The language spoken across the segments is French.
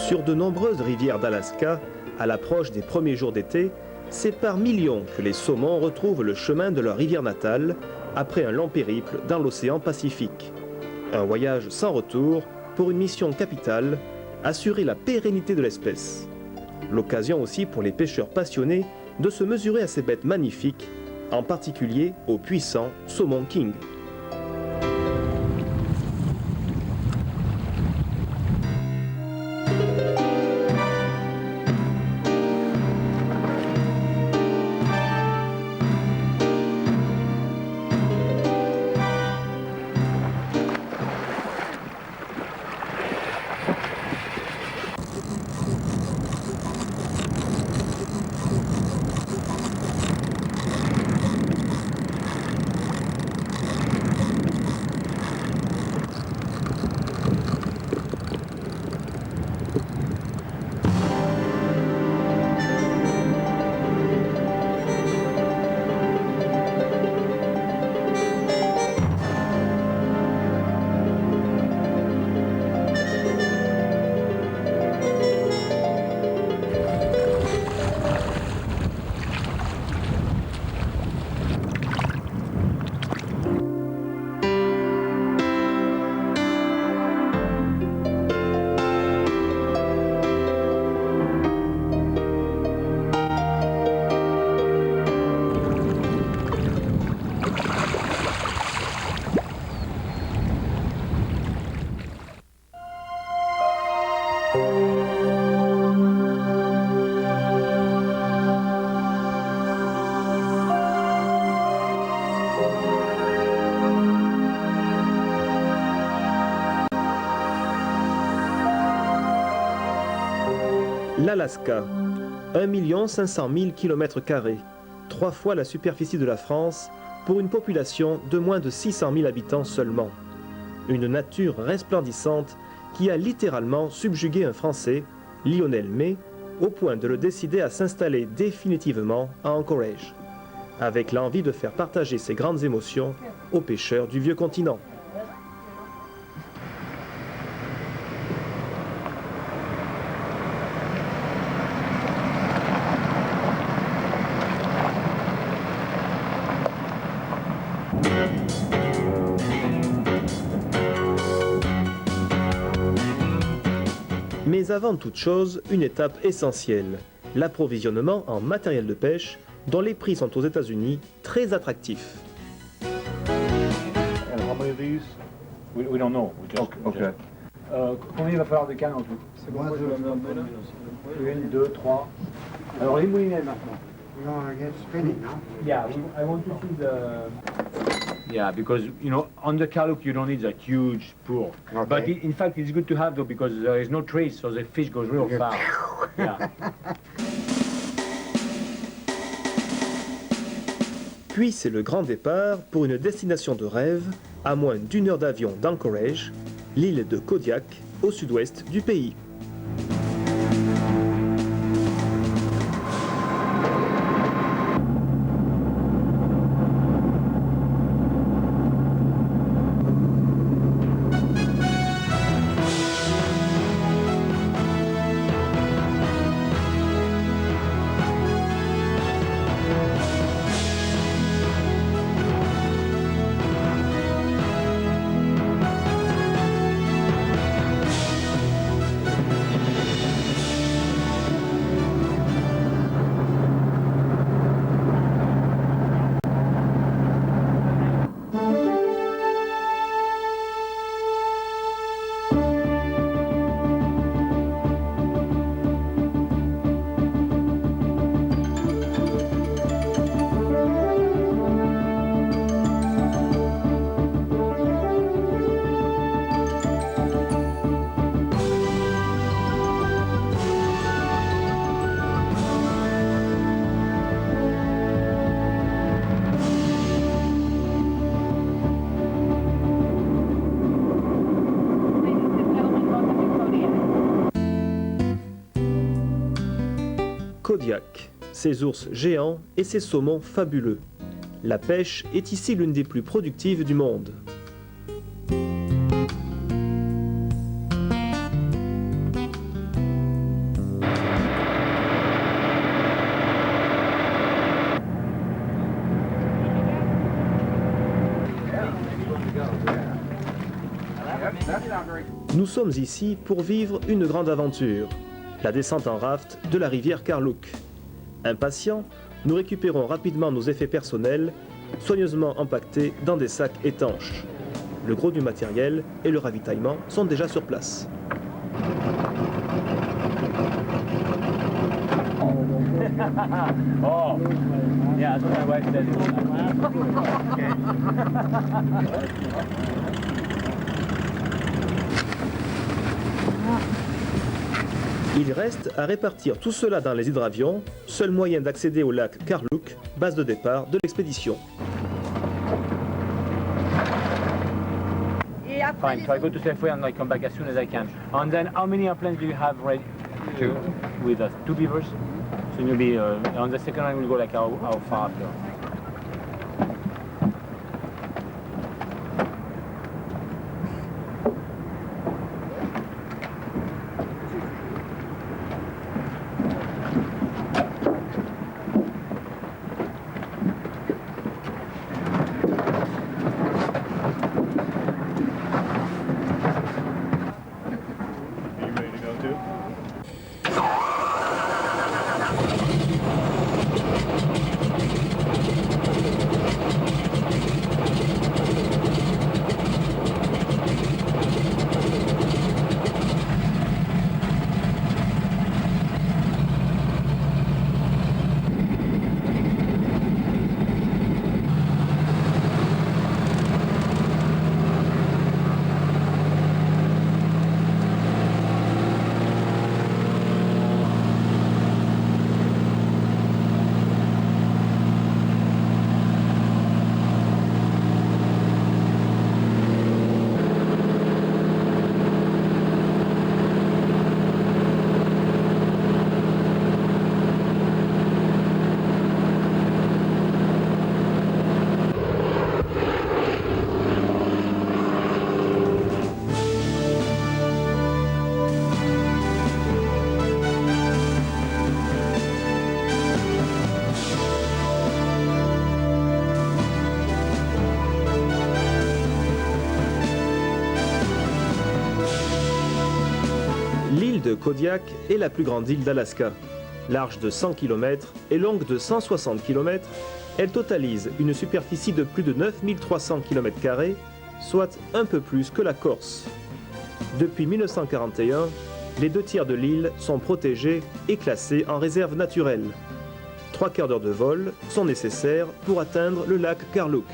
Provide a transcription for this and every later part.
Sur de nombreuses rivières d'Alaska, à l'approche des premiers jours d'été, c'est par millions que les saumons retrouvent le chemin de leur rivière natale après un long périple dans l'océan Pacifique. Un voyage sans retour pour une mission capitale, assurer la pérennité de l'espèce. L'occasion aussi pour les pêcheurs passionnés de se mesurer à ces bêtes magnifiques, en particulier au puissant saumon king. L'Alaska, 1 500 000 km², 3 fois la superficie de la France pour une population de moins de 600 000 habitants seulement. Une nature resplendissante qui a littéralement subjugué un Français, Lionel May, au point de le décider à s'installer définitivement à Anchorage, avec l'envie de faire partager ses grandes émotions aux pêcheurs du vieux continent. Mais avant toute chose, une étape essentielle, l'approvisionnement en matériel de pêche, dont les prix sont aux États-Unis très attractifs. And how many of these? We don't know. Okay. Combien il va falloir de cannes en tout? C'est bon, une, deux, trois. Alors les moulinets maintenant. You want to get spinning now? Yeah, I want to see the... Yeah, because, you know, on the Kaluk you don't need a huge pool. Okay. But in fact it's good to have though because there is no trace, so the fish goes real fast. Yeah. Puis c'est le grand départ pour une destination de rêve à moins d'1 heure d'avion d'Anchorage, l'île de Kodiak, au sud-ouest du pays. Kodiak, ses ours géants et ses saumons fabuleux. La pêche est ici l'une des plus productives du monde. Nous sommes ici pour vivre une grande aventure, la descente en raft de la rivière Karluk. Impatients, nous récupérons rapidement nos effets personnels, soigneusement empaquetés dans des sacs étanches. Le gros du matériel et le ravitaillement sont déjà sur place. Oh, yeah, that's what my wife said. Il reste à répartir tout cela dans les hydravions, seul moyen d'accéder au lac Karluk, base de départ de l'expédition. Fine, so I go to Safeway and I come back as soon as I can. And then how many airplanes do you have ready with us? 2 beavers? So you'll be, on the second one we'll go like how far after? L'île de Kodiak est la plus grande île d'Alaska. Large de 100 km et longue de 160 km, elle totalise une superficie de plus de 9300 km², soit un peu plus que la Corse. Depuis 1941, les 2 tiers de l'île sont protégés et classés en réserve naturelle. 3 quarts d'heure de vol sont nécessaires pour atteindre le lac Karluk.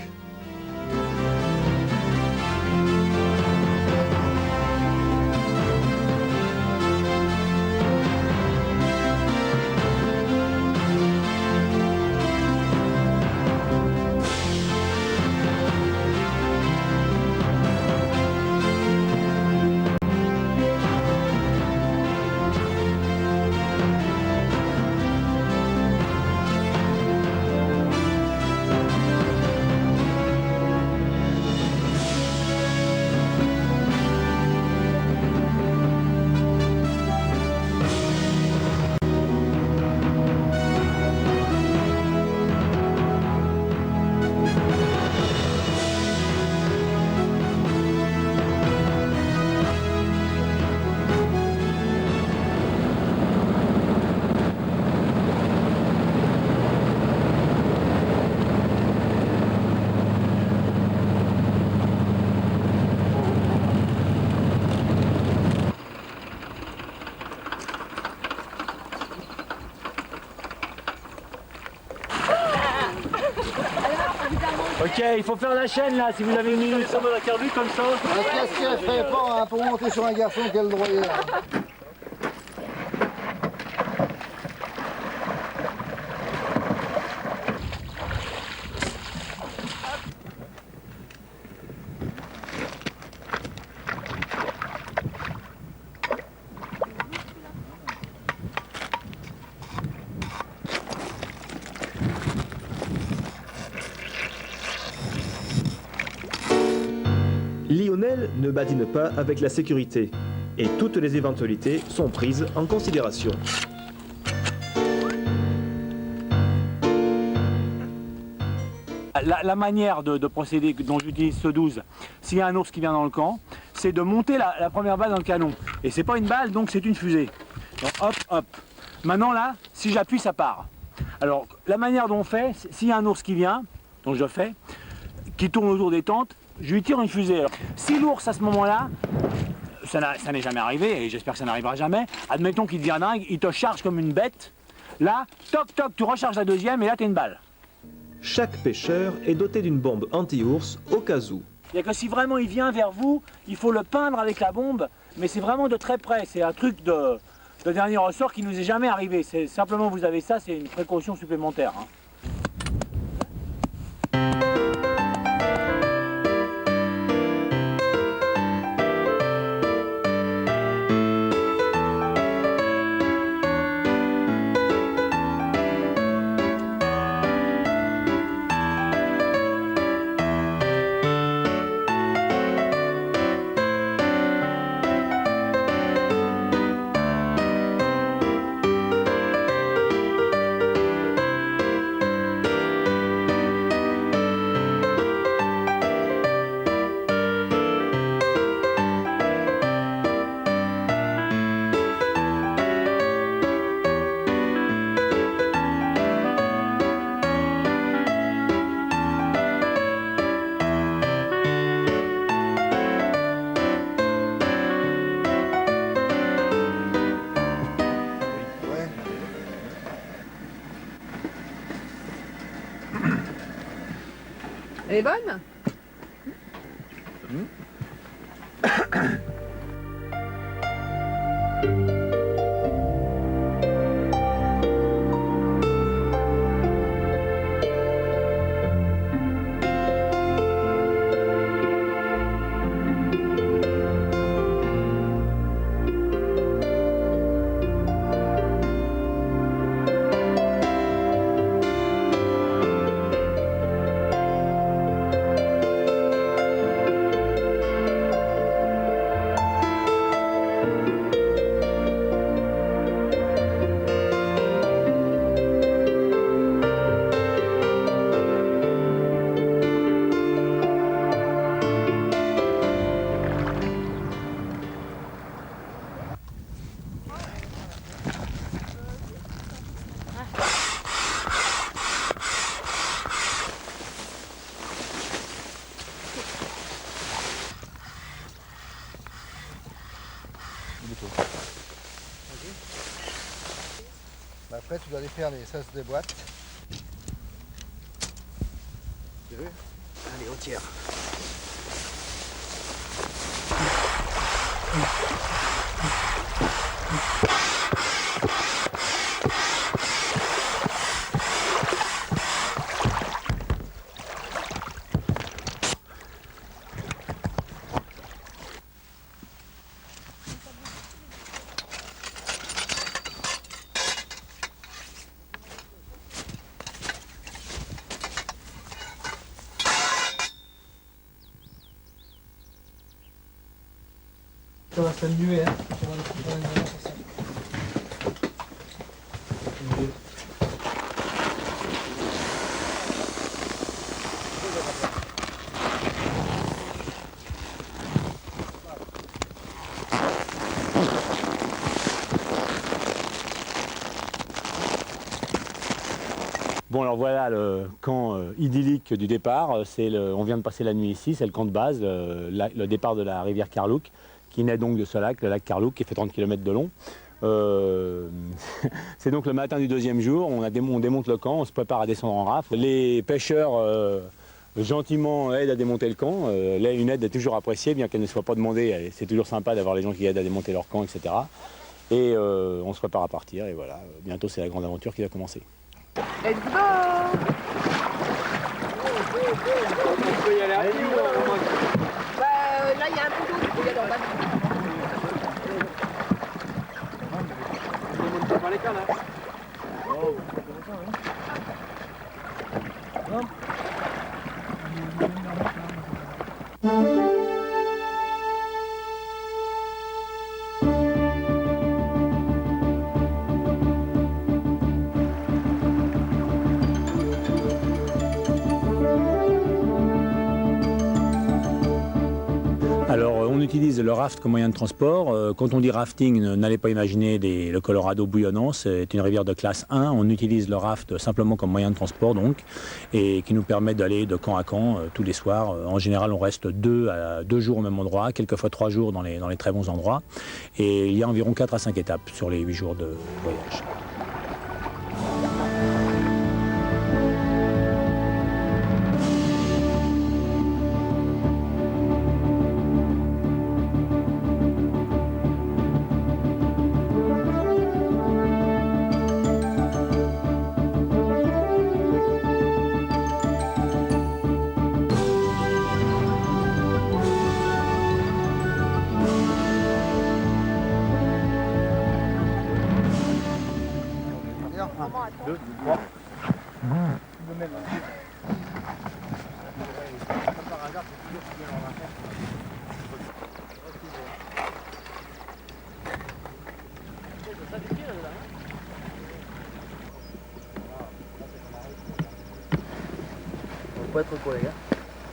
Ok, il faut faire la chaîne là, si vous avez une minute. Ça la carbu comme ça. Qu'est-ce qu'elle ferait pas hein, pour monter sur un garçon qu'elle droyait hein. Lionel ne badine pas avec la sécurité et toutes les éventualités sont prises en considération. La manière de procéder dont j'utilise ce 12, s'il y a un ours qui vient dans le camp, c'est de monter la première balle dans le canon. Et c'est pas une balle, donc c'est une fusée. Donc hop, hop. Maintenant là, si j'appuie, ça part. Alors la manière dont on fait, s'il y a un ours qui vient, donc je fais, qui tourne autour des tentes, je lui tire une fusée. Alors, si l'ours à ce moment-là, ça n'est jamais arrivé, et j'espère que ça n'arrivera jamais, admettons qu'il devient dingue, il te charge comme une bête, là, toc toc, tu recharges la deuxième et là t'as une balle. Chaque pêcheur est doté d'une bombe anti-ours au cas où. Il y a que si vraiment il vient vers vous, il faut le peindre avec la bombe, mais c'est vraiment de très près, c'est un truc de dernier ressort qui nous est jamais arrivé. C'est simplement vous avez ça, c'est une précaution supplémentaire. Hein. Elle est bonne? Après, tu dois les faire, ça se déboîte. Tu veux? Allez, au tiers. Ça va s'annuler, hein. Bon alors voilà le camp idyllique du départ, on vient de passer la nuit ici, c'est le camp de base, le départ de la rivière Carlouque, qui naît donc de ce lac, le lac Carlouque, qui fait 30 km de long. C'est donc le matin du deuxième jour, on démonte le camp, on se prépare à descendre en rafle. Les pêcheurs gentiment aident à démonter le camp, une aide est toujours appréciée, bien qu'elle ne soit pas demandée, c'est toujours sympa d'avoir les gens qui aident à démonter leur camp, etc. Et on se prépare à partir, et voilà, bientôt c'est la grande aventure qui va commencer. Let's go! On peut y aller à pied ou Là, il y a un peu d'eau, il faut y aller en bas. on monte pas les cannes, hein. utilise le raft comme moyen de transport. Quand on dit rafting, n'allez pas imaginer le Colorado bouillonnant, c'est une rivière de classe 1. On utilise le raft simplement comme moyen de transport donc, et qui nous permet d'aller de camp à camp tous les soirs. En général, on reste 2 jours au même endroit, quelquefois 3 jours dans les très bons endroits. Et il y a environ 4 à 5 étapes sur les 8 jours de voyage. Faut être quoi les gars?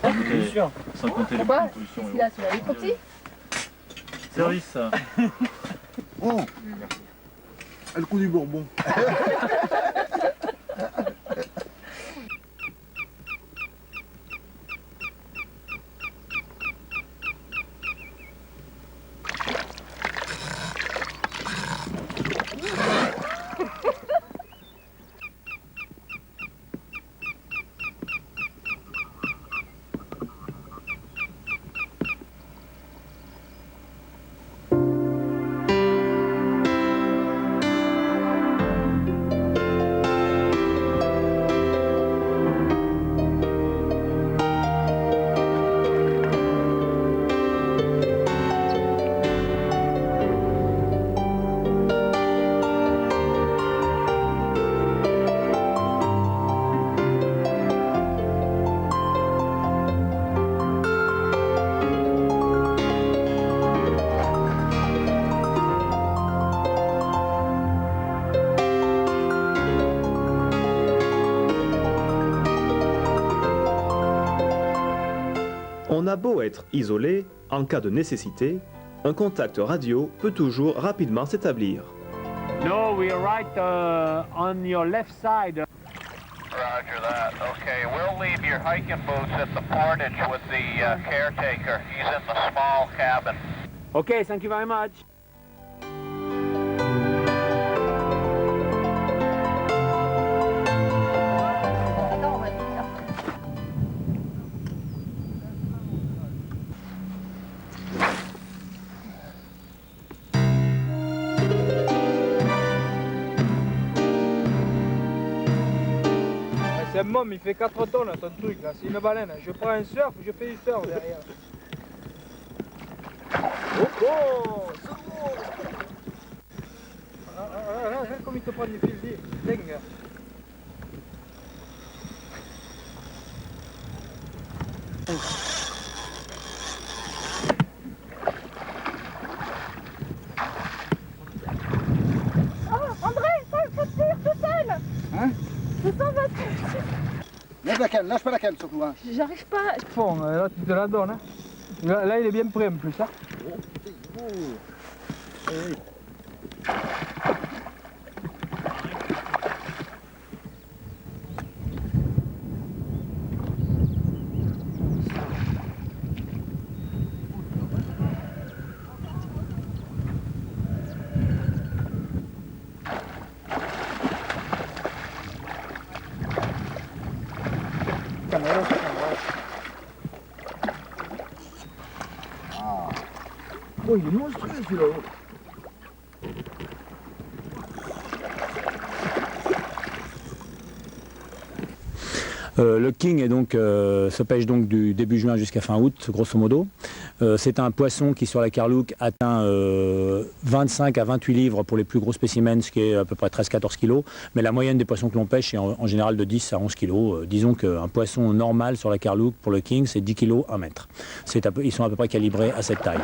Bien sûr. Sans compter les Pourquoi? positions. Celui-là, c'est la hypoxie. Service ça. Oh, le coup du Bourbon. On a beau être isolé, en cas de nécessité, un contact radio peut toujours rapidement s'établir. No, we're right on your left side. Roger that. Okay, we'll leave your hiking boots at the portage with the caretaker. He's in the small cabin. Okay, thank you very much. Attends, on va dire. C'est un môme, il fait 4 tonnes ton truc là, c'est une baleine. Je prends un surf, je fais du surf derrière. Oh oh, c'est bon. Regarde comme il te prend du fil, dingue. André, faut tirer tout seul. Hein? Je sens votre... Lâche pas la canne surtout. Hein. J'arrive pas. Fond, là tu te la donnes. Hein. Là il est bien prêt en plus. Hein. Oh, il est monstrueux celui-là. Le king est donc, se pêche donc du début juin jusqu'à fin août, grosso modo. C'est un poisson qui sur la Carlook atteint 25 à 28 livres pour les plus gros spécimens, ce qui est à peu près 13-14 kilos. Mais la moyenne des poissons que l'on pêche est en général de 10 à 11 kilos. Disons qu'un poisson normal sur la Carlook pour le king, c'est 10 kilos, 1 mètre. Ils sont à peu près calibrés à cette taille.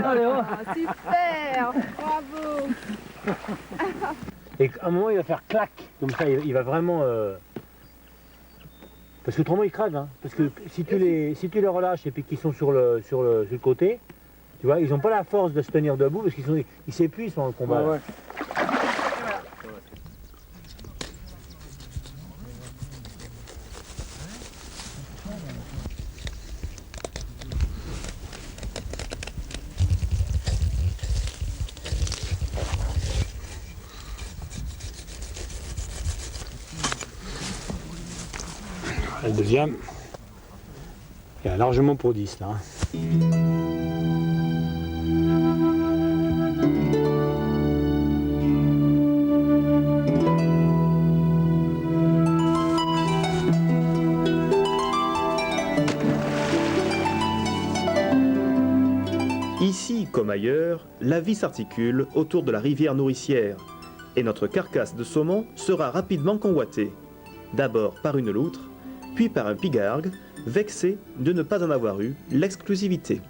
Allez, on va. Super, bravo. Et à un moment, il va faire clac, comme ça, il va vraiment... Parce que autrement, ils crèvent, hein. Parce que si tu les relâches et puis qu'ils sont sur le côté, tu vois, ils n'ont pas la force de se tenir debout parce qu'ils s'épuisent pendant le combat. Ouais. Le deuxième, il y a largement pour 10 là. Ici comme ailleurs, la vie s'articule autour de la rivière nourricière et notre carcasse de saumon sera rapidement convoitée. D'abord par une loutre, puis par un pigargue, vexé de ne pas en avoir eu l'exclusivité.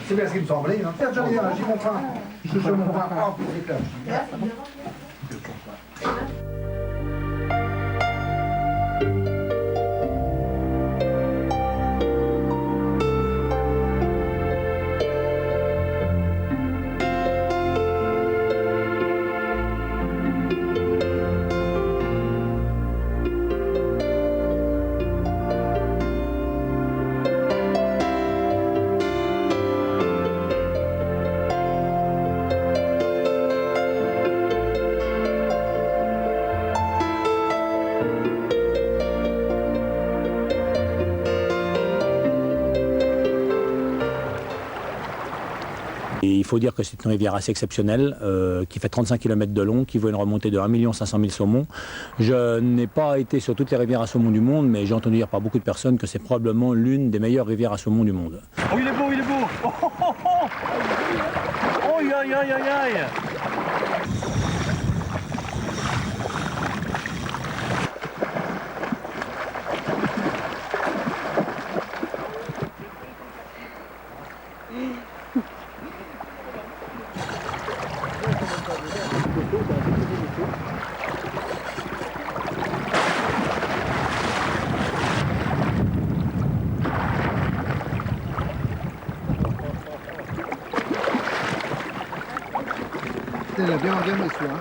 C'est bien ce qu'il me semblait. Tiens, j'en ai un, j'y montre un. Je te montre un. Oh, c'est clair. Et il faut dire que c'est une rivière assez exceptionnelle, qui fait 35 km de long, qui vaut une remontée de 1 500 000 saumons. Je n'ai pas été sur toutes les rivières à saumon du monde, mais j'ai entendu dire par beaucoup de personnes que c'est probablement l'une des meilleures rivières à saumon du monde. Oh, il est beau, il est beau. Oh, oh, oh, oh. Oh, aïe, aïe, aïe, aïe, aïe. Il a bien regardé celui-là.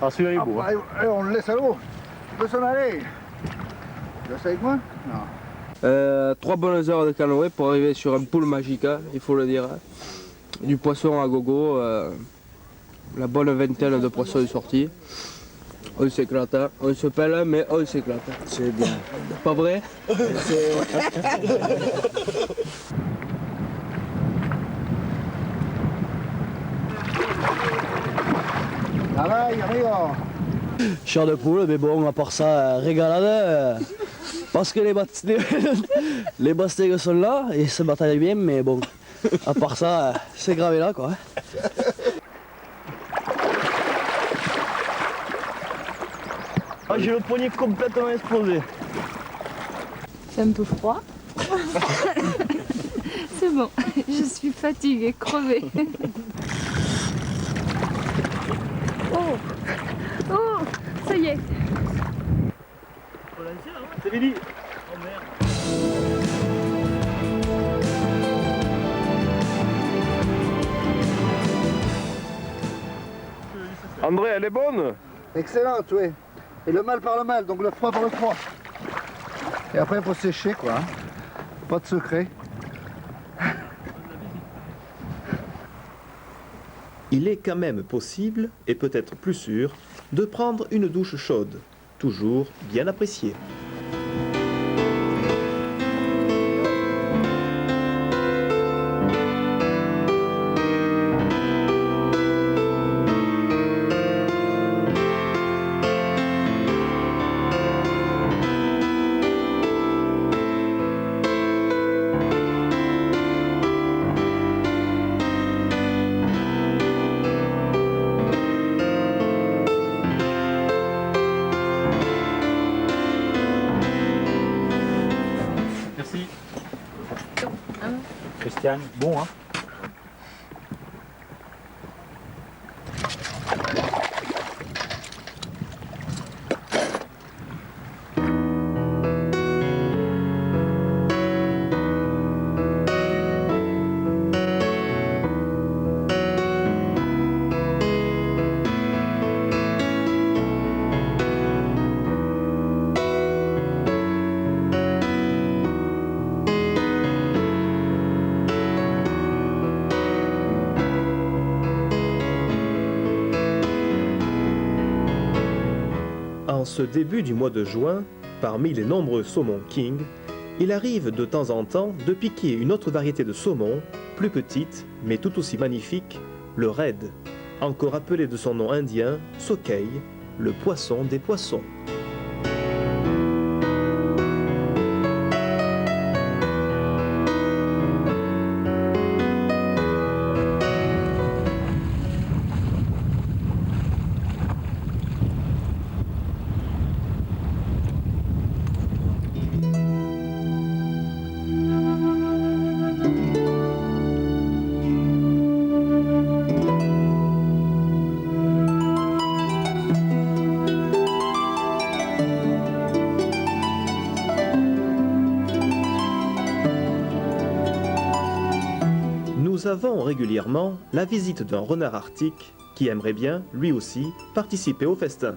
Ah, celui-là il est beau. Hein. On le laisse à l'eau. Il peut s'en aller. Tu restes avec moi? Non. 3 bonnes heures de canoë pour arriver sur un pool magique, hein, il faut le dire. Hein. Du poisson à gogo, la bonne vingtaine de poissons est sortie. On s'éclate, hein. On se pèle mais on s'éclate. C'est bien. Pas vrai? Travaille, arriva. Chair de poule, mais bon, à part ça, régalade. Parce que les bastingues sont là et se bataillent bien, mais bon, à part ça, c'est gravé là quoi. Ah, j'ai le poignet complètement explosé. C'est un peu froid. C'est bon, je suis fatiguée, crevée. Oh, oh, ça y est. C'est fini. Oh merde. André, elle est bonne? Excellente, oui. Et le mal par le mal, donc le froid par le froid. Et après, il faut sécher, quoi. Hein. Pas de secret. Il est quand même possible, et peut-être plus sûr, de prendre une douche chaude, toujours bien appréciée. Merci. Christiane, bon hein. En ce début du mois de juin, parmi les nombreux saumons king, il arrive de temps en temps de piquer une autre variété de saumon, plus petite mais tout aussi magnifique, le red, encore appelé de son nom indien sockeye, le poisson des poissons. Nous avons régulièrement la visite d'un renard arctique qui aimerait bien, lui aussi, participer au festin.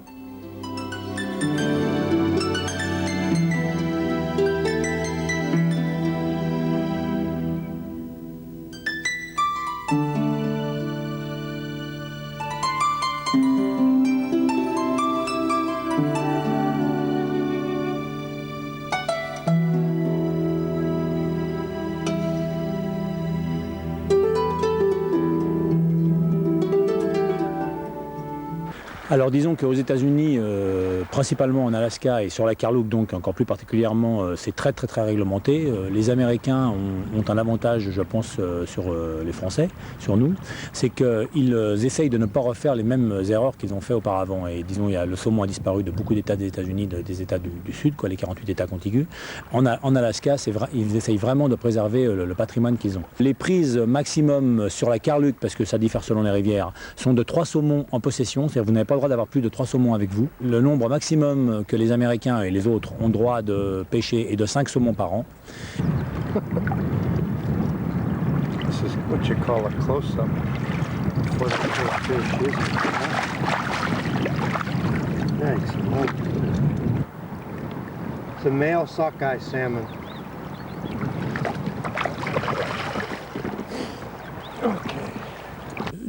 Alors disons qu'aux États-Unis, principalement en Alaska et sur la Karluk, donc encore plus particulièrement, c'est très réglementé. Les Américains ont un avantage, je pense, sur les Français, sur nous, c'est qu'ils essayent de ne pas refaire les mêmes erreurs qu'ils ont fait auparavant. Et disons, le saumon a disparu de beaucoup d'États des États-Unis, des États du Sud, quoi, les 48 États contigus. En Alaska, ils essayent vraiment de préserver le patrimoine qu'ils ont. Les prises maximum sur la Karluk, parce que ça diffère selon les rivières, sont de 3 saumons en possession, c'est-à-dire vous n'avez pas le droit d'avoir plus de 3 saumons avec vous. Le nombre maximum que les Américains et les autres ont droit de pêcher est de 5 saumons par an. This is what you call a close-up. Before the fish is. Thanks. It's a male sockeye salmon.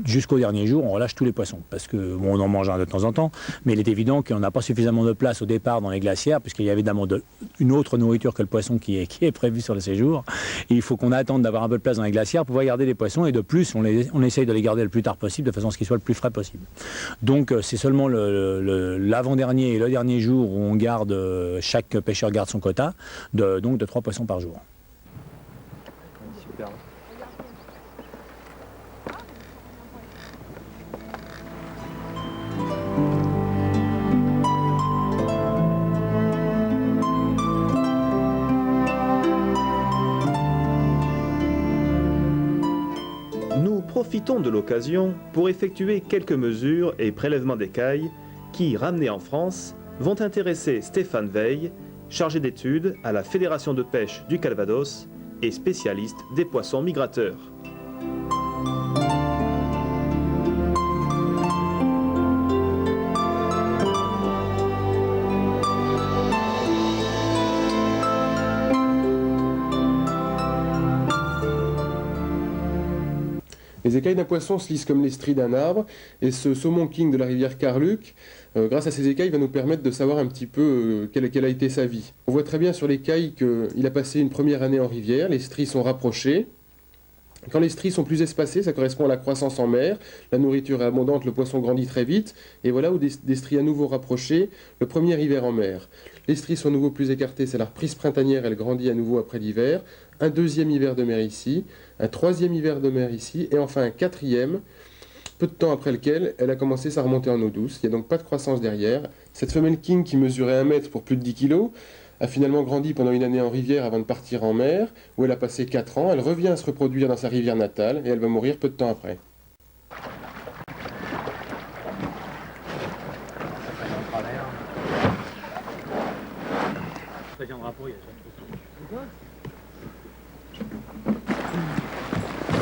Jusqu'au dernier jour, on relâche tous les poissons, parce que bon, on en mange un de temps en temps, mais il est évident qu'on n'a pas suffisamment de place au départ dans les glacières, puisqu'il y a évidemment une autre nourriture que le poisson qui est prévue sur le séjour. Et il faut qu'on attende d'avoir un peu de place dans les glacières pour pouvoir garder les poissons, et de plus, on essaye de les garder le plus tard possible, de façon à ce qu'ils soient le plus frais possible. Donc c'est seulement l'avant-dernier et le dernier jour où on garde, chaque pêcheur garde son quota, donc de 3 poissons par jour. Super. Nous profitons de l'occasion pour effectuer quelques mesures et prélèvements d'écailles qui, ramenés en France, vont intéresser Stéphane Veil, chargé d'études à la Fédération de pêche du Calvados et spécialiste des poissons migrateurs. Les écailles d'un poisson se lissent comme les stries d'un arbre, et ce saumon king de la rivière Carluc, grâce à ces écailles, va nous permettre de savoir un petit peu quelle a été sa vie. On voit très bien sur l'écaille qu'il a passé une première année en rivière, les stries sont rapprochées. Quand les stries sont plus espacées, ça correspond à la croissance en mer, la nourriture est abondante, le poisson grandit très vite, et voilà où des stries à nouveau rapprochées, le premier hiver en mer. Les stries sont à nouveau plus écartées, c'est la reprise printanière, elle grandit à nouveau après l'hiver, un deuxième hiver de mer ici, un troisième hiver de mer ici, et enfin un quatrième, peu de temps après lequel elle a commencé sa remontée en eau douce. Il n'y a donc pas de croissance derrière. Cette femelle king qui mesurait 1 mètre pour plus de 10 kg a finalement grandi pendant une année en rivière avant de partir en mer, où elle a passé 4 ans. Elle revient à se reproduire dans sa rivière natale et elle va mourir peu de temps après.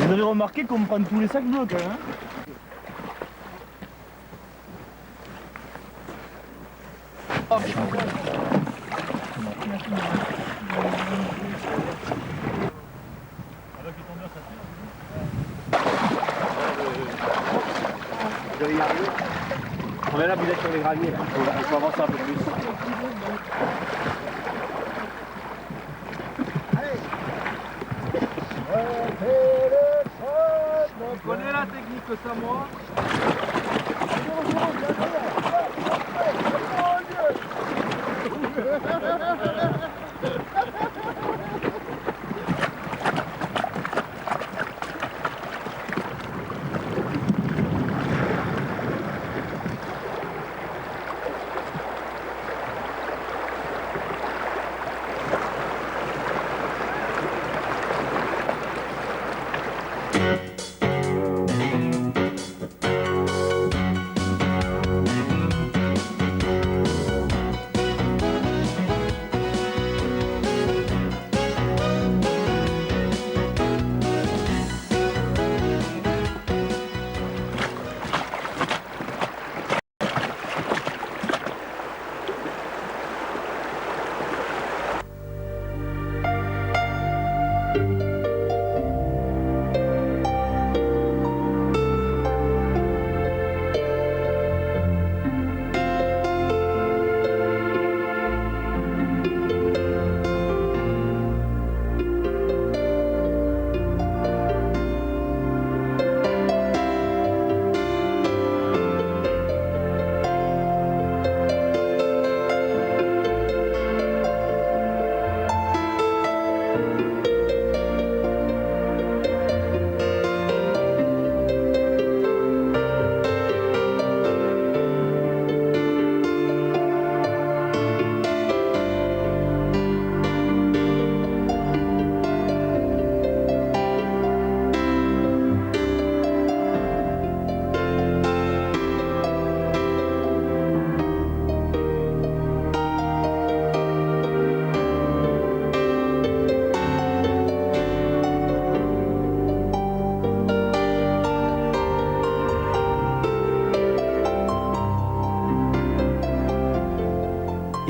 Vous avez remarqué qu'on me prend tous les sacs bleus quand même, hein? Vous allez y arriver. On est là, vous êtes sur les graviers, là. Il faut avancer un peu plus. Tu connais la technique samoa?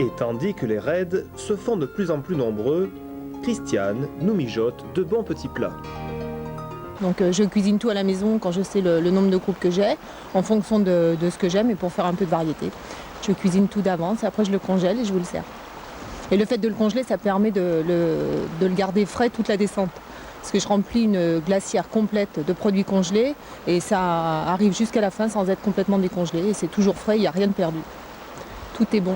Et tandis que les raids se font de plus en plus nombreux, Christiane nous mijote de bons petits plats. Donc je cuisine tout à la maison quand je sais le nombre de groupes que j'ai, en fonction de ce que j'aime et pour faire un peu de variété. Je cuisine tout d'avance et après je le congèle et je vous le sers. Et le fait de le congeler, ça permet de le garder frais toute la descente. Parce que je remplis une glacière complète de produits congelés et ça arrive jusqu'à la fin sans être complètement décongelé. Et c'est toujours frais, il n'y a rien de perdu. Tout est bon.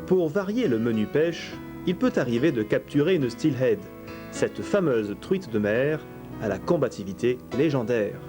Pour varier le menu pêche, il peut arriver de capturer une steelhead, cette fameuse truite de mer à la combativité légendaire.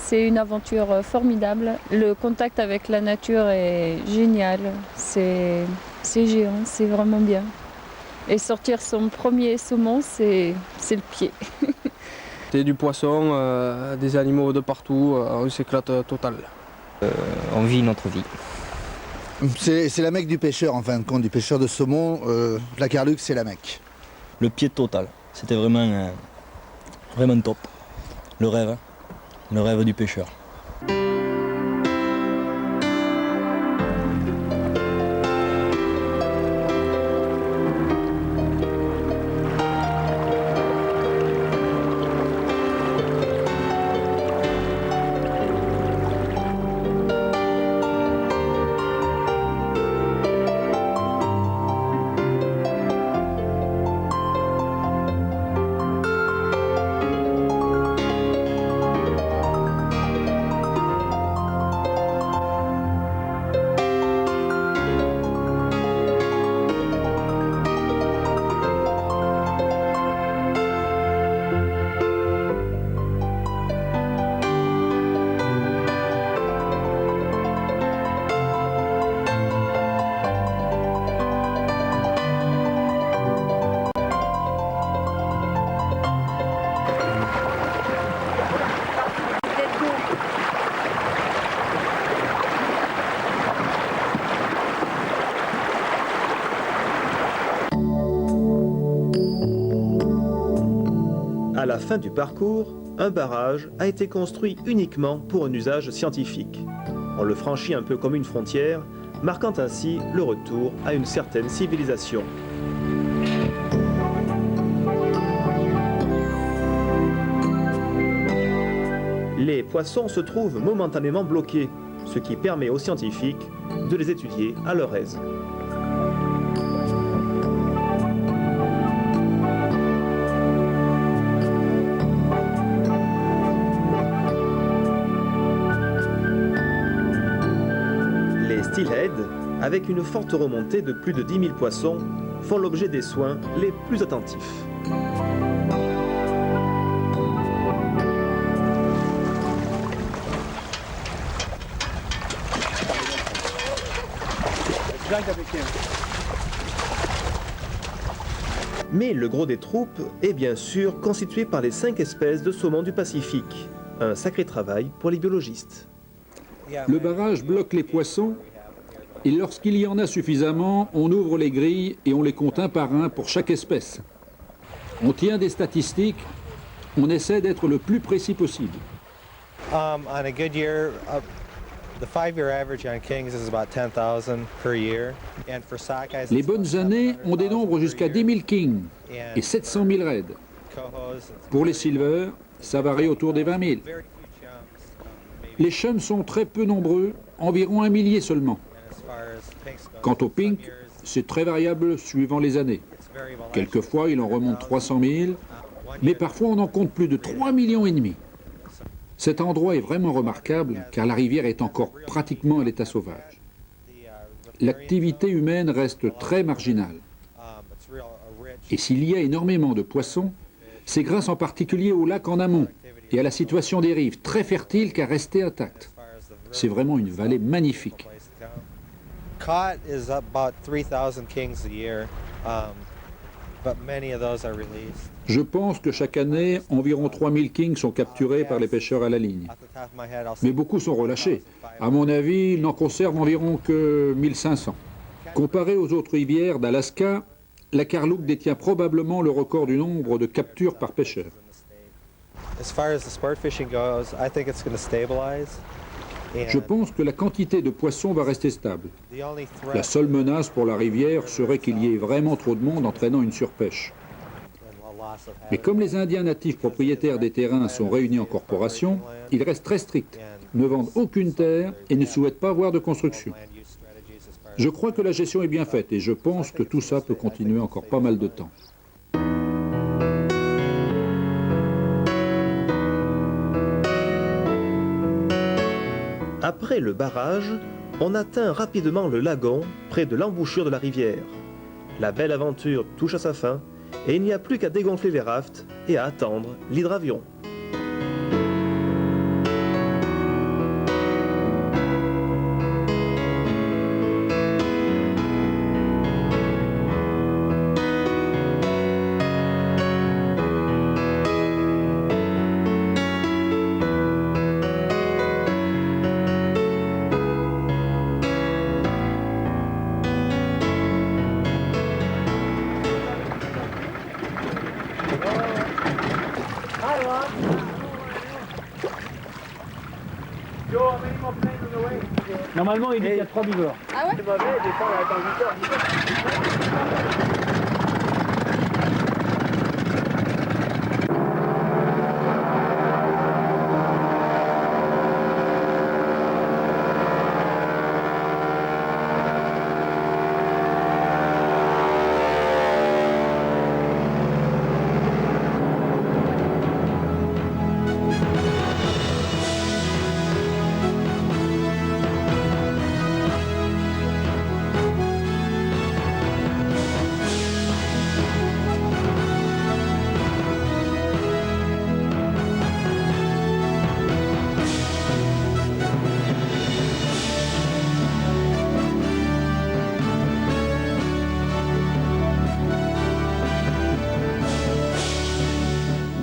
C'est une aventure formidable. Le contact avec la nature est génial. C'est géant, c'est vraiment bien. Et sortir son premier saumon, c'est le pied. C'est du poisson, des animaux de partout, on s'éclate total. On vit notre vie. C'est la Mecque du pêcheur en fin de compte, du pêcheur de saumon. La Carluc, c'est la Mecque. Le pied total, c'était vraiment, vraiment top. Le rêve du pêcheur. À la fin du parcours, un barrage a été construit uniquement pour un usage scientifique. On le franchit un peu comme une frontière, marquant ainsi le retour à une certaine civilisation. Les poissons se trouvent momentanément bloqués, ce qui permet aux scientifiques de les étudier à leur aise. Les steelhead, avec une forte remontée de plus de 10 000 poissons, font l'objet des soins les plus attentifs. Mais le gros des troupes est bien sûr constitué par les 5 espèces de saumon du Pacifique. Un sacré travail pour les biologistes. Le barrage bloque les poissons et lorsqu'il y en a suffisamment, on ouvre les grilles et on les compte un par un pour chaque espèce. On tient des statistiques, on essaie d'être le plus précis possible. On a good year, the 5-year average on kings is about 10,000 per year. And for sockeyes, les bonnes années, on dénombre jusqu'à 10 000 kings et 700 000 raids. Pour les silver, ça varie autour des 20 000. Les chums sont très peu nombreux, environ 1 millier seulement. Quant au pink, c'est très variable suivant les années. Quelquefois, il en remonte 300 000, mais parfois on en compte plus de 3,5 millions. Cet endroit est vraiment remarquable car la rivière est encore pratiquement à l'état sauvage. L'activité humaine reste très marginale. Et s'il y a énormément de poissons, c'est grâce en particulier au lac en amont et à la situation des rives, très fertile car restée intacte. C'est vraiment une vallée magnifique. Caught is about 3,000 kings a year, but many of those are released. Je pense que chaque année, environ 3000 kings sont capturés par les pêcheurs à la ligne. Mais beaucoup sont relâchés. À mon avis, ils n'en conservent environ que 1500. Comparé aux autres rivières d'Alaska, la Karluk détient probablement le record du nombre de captures par pêcheur. As far as the sport fishing goes, I think it's going to stabilize. Je pense que la quantité de poissons va rester stable. La seule menace pour la rivière serait qu'il y ait vraiment trop de monde entraînant une surpêche. Mais comme les Indiens natifs propriétaires des terrains sont réunis en corporation, ils restent très stricts, ne vendent aucune terre et ne souhaitent pas voir de construction. Je crois que la gestion est bien faite et je pense que tout ça peut continuer encore pas mal de temps. Après le barrage, on atteint rapidement le lagon près de l'embouchure de la rivière. La belle aventure touche à sa fin et il n'y a plus qu'à dégonfler les rafts et à attendre l'hydravion. Normalement, il dit qu'il y a 3 buveurs. Ah ouais?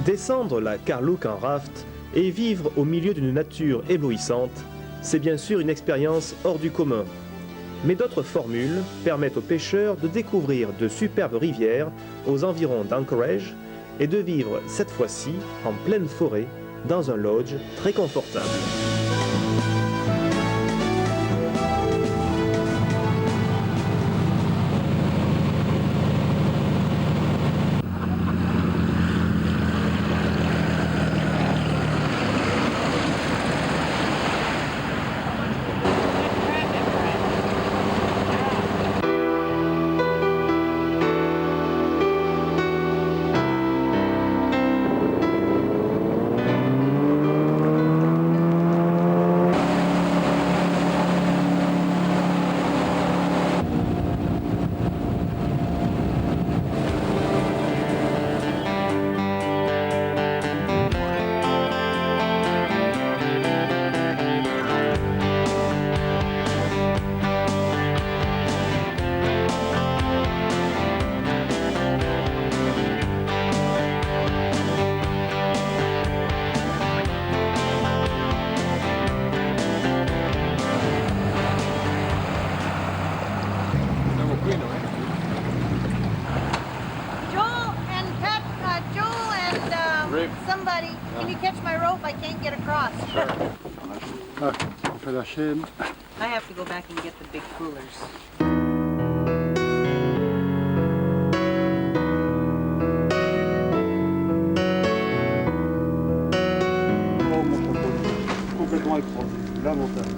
Descendre la Karluk en raft et vivre au milieu d'une nature éblouissante, c'est bien sûr une expérience hors du commun. Mais d'autres formules permettent aux pêcheurs de découvrir de superbes rivières aux environs d'Anchorage et de vivre cette fois-ci en pleine forêt dans un lodge très confortable. Somebody, can you catch my rope? I can't get across. On fait la chaîne. I have to go back and get the big coolers. Oh mon poteau, complètement écrasé, la montagne.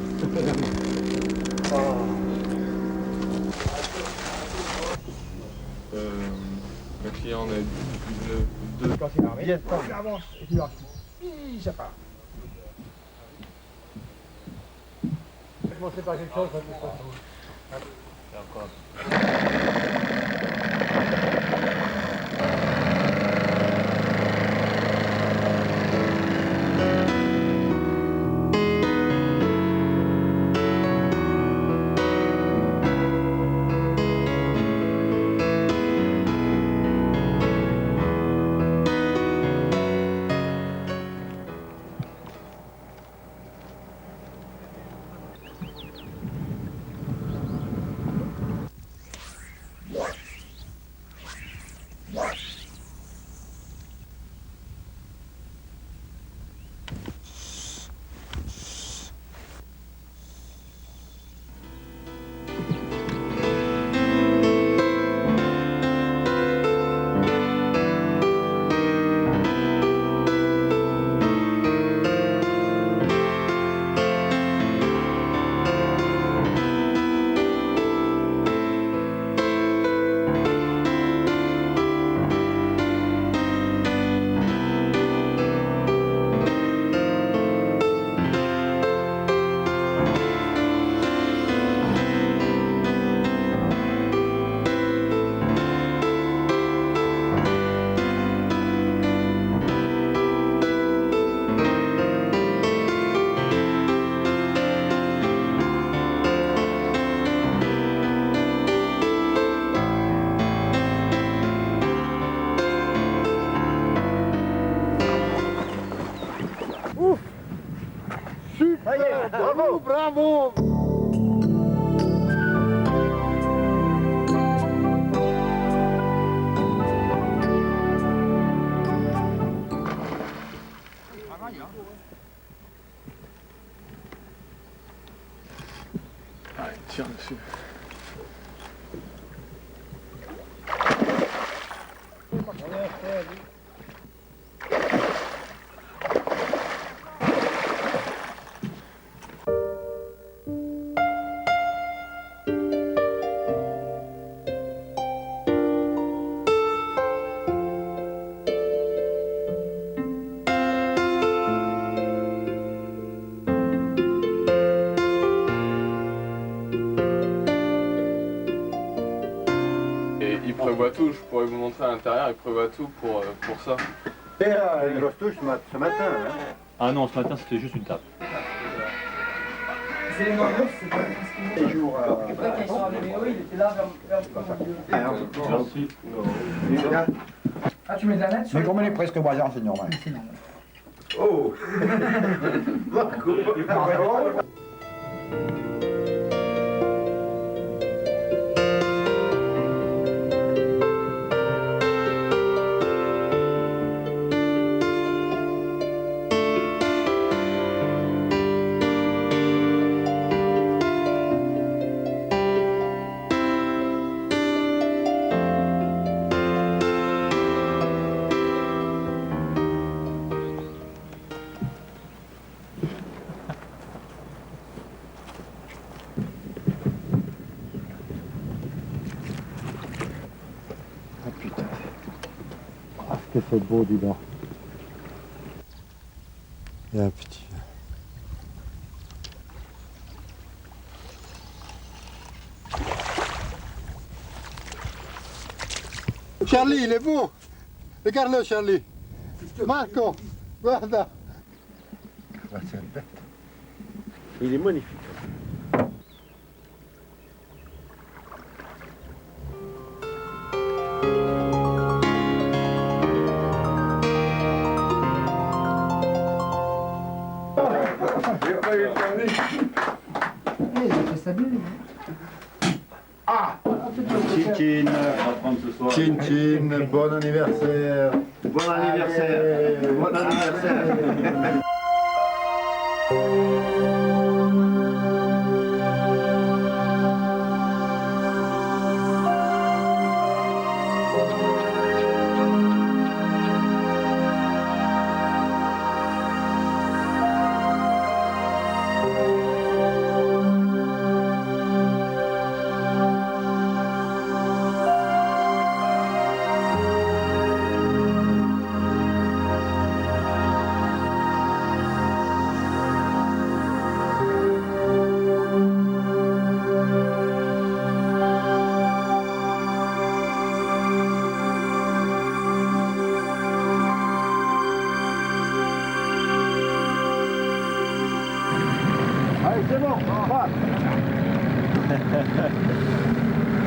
Le client en a deux. Quand il arrive, il avance et tu l'arrives. Ça part. commencer par quelque chose, de toute façon. Bravo, bravo. Allez, tire dessus. Il prévoit tout, je pourrais vous montrer à l'intérieur, il prévoit tout pour ça. Et une grosse touche ce matin. Hein. Ah non, ce matin c'était juste une table. C'est les normaux, c'est pas Les jours. il était là vers Merci. Ah, tu mets de la nette Mais comme elle est presque voisin, c'est normal. C'est normal. Oh. Ah putain. Ah, ce que c'est beau, dis donc. Il y a un petit. Charlie, il est beau. Regarde-le, Charlie. Marco, guarda. Il est magnifique. Chin Chin, Chin, bon anniversaire. Bon anniversaire. Bon anniversaire.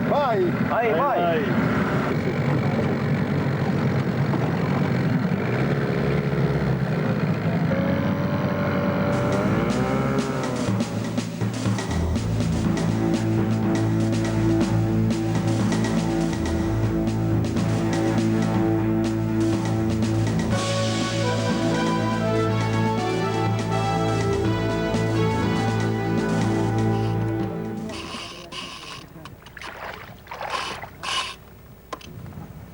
Bye. Bye, bye.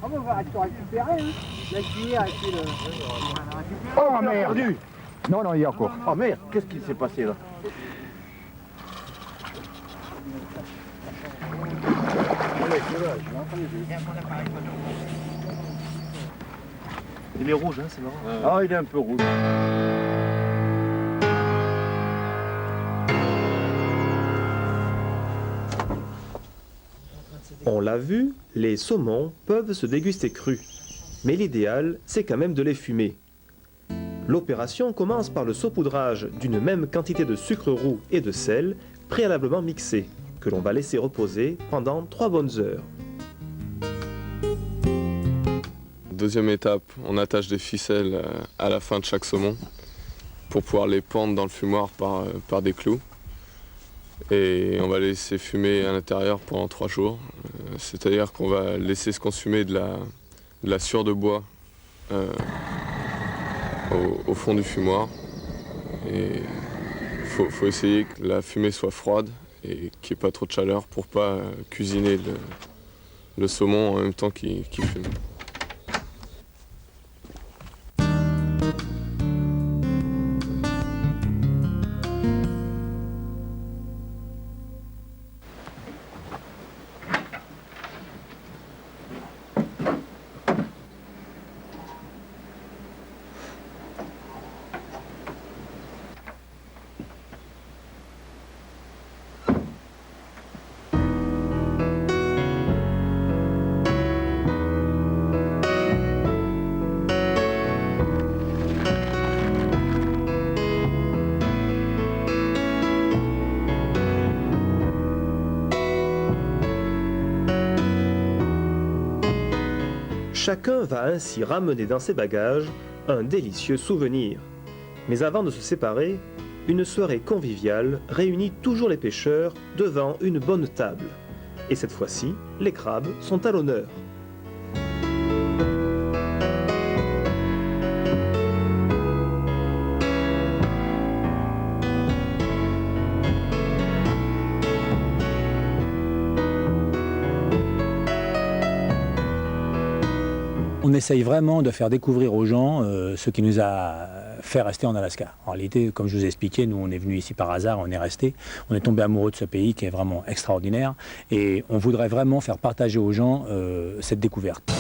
On va récupérer, hein. La cuillère et puis le... Oh merde! Non, non, il y a encore. Oh merde, qu'est-ce qui s'est passé là? Il est rouge, hein, c'est marrant. Ah, il est un peu rouge. On l'a vu, les saumons peuvent se déguster crus. Mais l'idéal, c'est quand même de les fumer. L'opération commence par le saupoudrage d'une même quantité de sucre roux et de sel préalablement mixés, que l'on va laisser reposer pendant 3 bonnes heures. Deuxième étape, on attache des ficelles à la fin de chaque saumon pour pouvoir les pendre dans le fumoir par des clous. Et on va laisser fumer à l'intérieur pendant 3 jours. C'est-à-dire qu'on va laisser se consumer de la sueur de bois au fond du fumoir. Et il faut essayer que la fumée soit froide et qu'il n'y ait pas trop de chaleur pour ne pas cuisiner le saumon en même temps qu'il fume. Chacun va ainsi ramener dans ses bagages un délicieux souvenir. Mais avant de se séparer, une soirée conviviale réunit toujours les pêcheurs devant une bonne table. Et cette fois-ci, les crabes sont à l'honneur. On essaye vraiment de faire découvrir aux gens ce qui nous a fait rester en Alaska. En réalité, comme je vous ai expliqué, nous on est venu ici par hasard, on est resté, on est tombé amoureux de ce pays qui est vraiment extraordinaire et on voudrait vraiment faire partager aux gens cette découverte.